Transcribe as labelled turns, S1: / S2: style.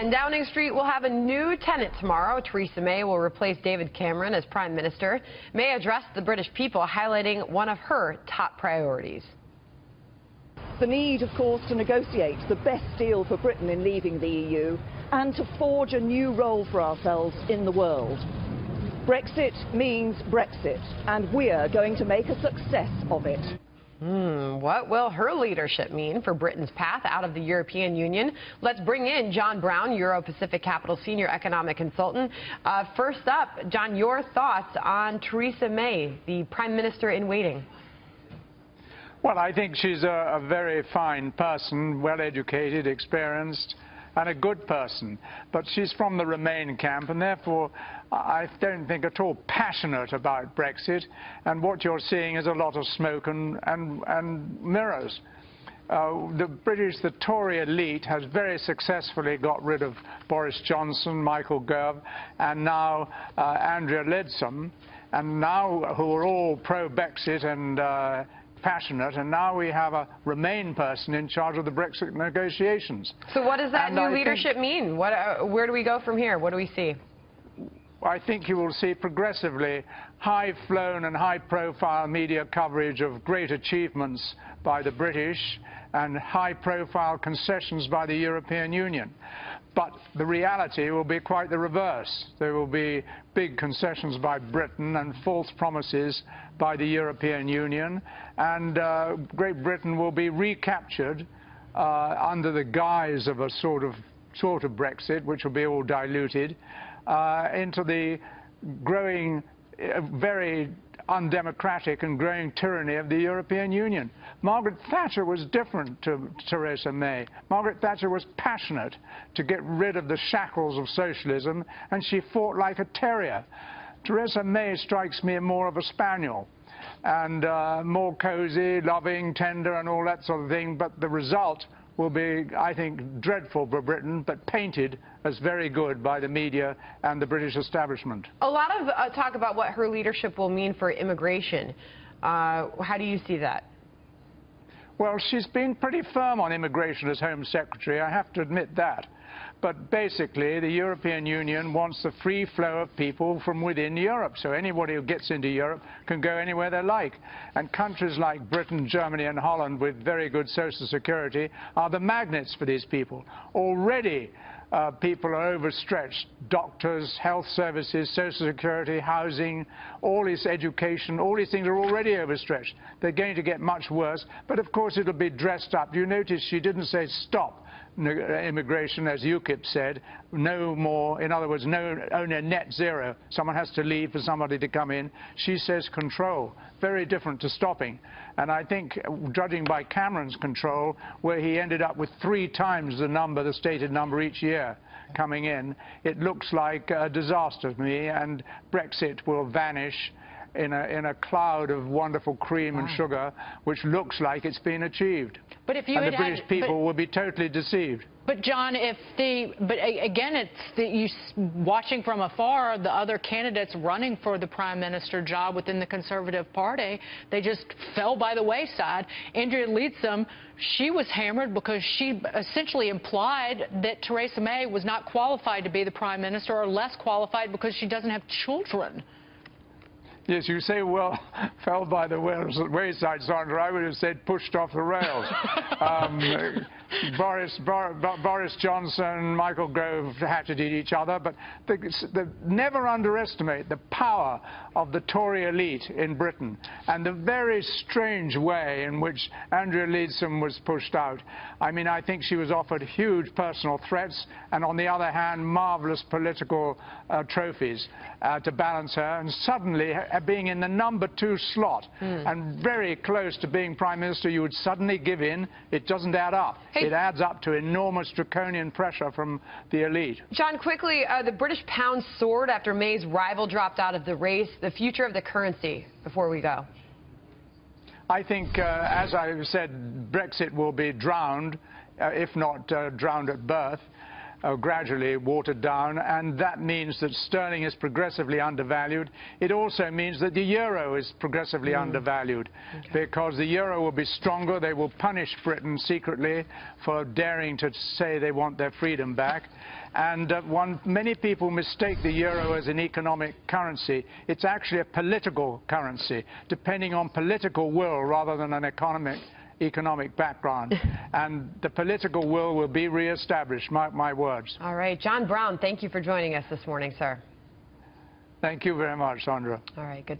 S1: And Downing Street will have a new tenant tomorrow. Theresa May will replace David Cameron as Prime Minister. May addressed the British people, highlighting one of her top priorities.
S2: The need, of course, to negotiate the best deal for Britain in leaving the EU and to forge a new role for ourselves in the world. Brexit means Brexit, and we're going to make a success of it.
S1: What will her leadership mean for Britain's path out of the European Union? Let's bring in John Browne, Euro-Pacific Capital Senior Economic Consultant. First up, John, your thoughts on Theresa May, the Prime Minister in waiting.
S3: Well, I think she's a very fine person, well-educated, experienced, and a good person. But she's from the Remain camp, and therefore I don't think at all passionate about Brexit. And what you're seeing is a lot of smoke and mirrors. The Tory elite has very successfully got rid of Boris Johnson, Michael Gove, and now Andrea Leadsom, and now who are all pro-Brexit and passionate, and now we have a Remain person in charge of the Brexit negotiations.
S1: So what does that new leadership mean? Where do we go from here? What do we see?
S3: I think you will see progressively high-flown and high-profile media coverage of great achievements by the British and high-profile concessions by the European Union. But the reality will be quite the reverse. There will be big concessions by Britain and false promises by the European Union, and Great Britain will be recaptured under the guise of a sort of Brexit, which will be all diluted, into the growing, very undemocratic and growing tyranny of the European Union. Margaret Thatcher was different to Theresa May. Margaret Thatcher was passionate to get rid of the shackles of socialism, and she fought like a terrier. Theresa May strikes me more of a spaniel, and more cosy, loving, tender, and all that sort of thing, but the result will be, I think, dreadful for Britain, but painted as very good by the media and the British establishment.
S1: A lot of talk about what her leadership will mean for immigration. How do you see that?
S3: Well, she's been pretty firm on immigration as Home Secretary, I have to admit that. But basically, the European Union wants the free flow of people from within Europe, so anybody who gets into Europe can go anywhere they like. And countries like Britain, Germany and Holland, with very good social security, are the magnets for these people. Already, people are overstretched. Doctors, health services, social security, housing, all this education, all these things are already overstretched. They're going to get much worse, but of course it'll be dressed up. You notice she didn't say stop immigration, as UKIP said, no more, in other words, only a net zero. Someone has to leave for somebody to come in. She says control, very different to stopping. And I think, judging by Cameron's control, where he ended up with 3 times the number, the stated number each year coming in, it looks like a disaster to me, and Brexit will vanish in a cloud of wonderful cream and sugar, which looks like it's been achieved.
S4: But if you
S3: and the British people will be totally deceived.
S4: But John, but again, it's watching from afar the other candidates running for the Prime Minister job within the Conservative Party, they just fell by the wayside. Andrea Leadsom, she was hammered because she essentially implied that Theresa May was not qualified to be the Prime Minister, or less qualified because she doesn't have children.
S3: Yes, you say, well, fell by the wayside, Sandra. I would have said pushed off the rails. Boris Johnson, Michael Gove hatched each other, but never underestimate the power of the Tory elite in Britain and the very strange way in which Andrea Leadsom was pushed out. I mean, I think she was offered huge personal threats and, on the other hand, marvelous political trophies to balance her, and suddenly, being in the number 2 slot and very close to being Prime Minister, you would suddenly give in. It doesn't add up.
S1: Hey,
S3: it adds up to enormous draconian pressure from the elite.
S1: John, quickly, the British pound soared after May's rival dropped out of the race. The future of the currency, before we go.
S3: I think, as I said, Brexit will be drowned, if not drowned at birth. gradually watered down, and that means that sterling is progressively undervalued. It also means that the euro is progressively undervalued, because the euro will be stronger. They will punish Britain secretly for daring to say they want their freedom back. And many people mistake the euro as an economic currency. It's actually a political currency, depending on political will rather than an economic background. And the political will be re-established, mark my words.
S1: All right, John Browne, thank you for joining us this morning, sir.
S3: Thank you very much, Sandra.
S1: All right, good to have you.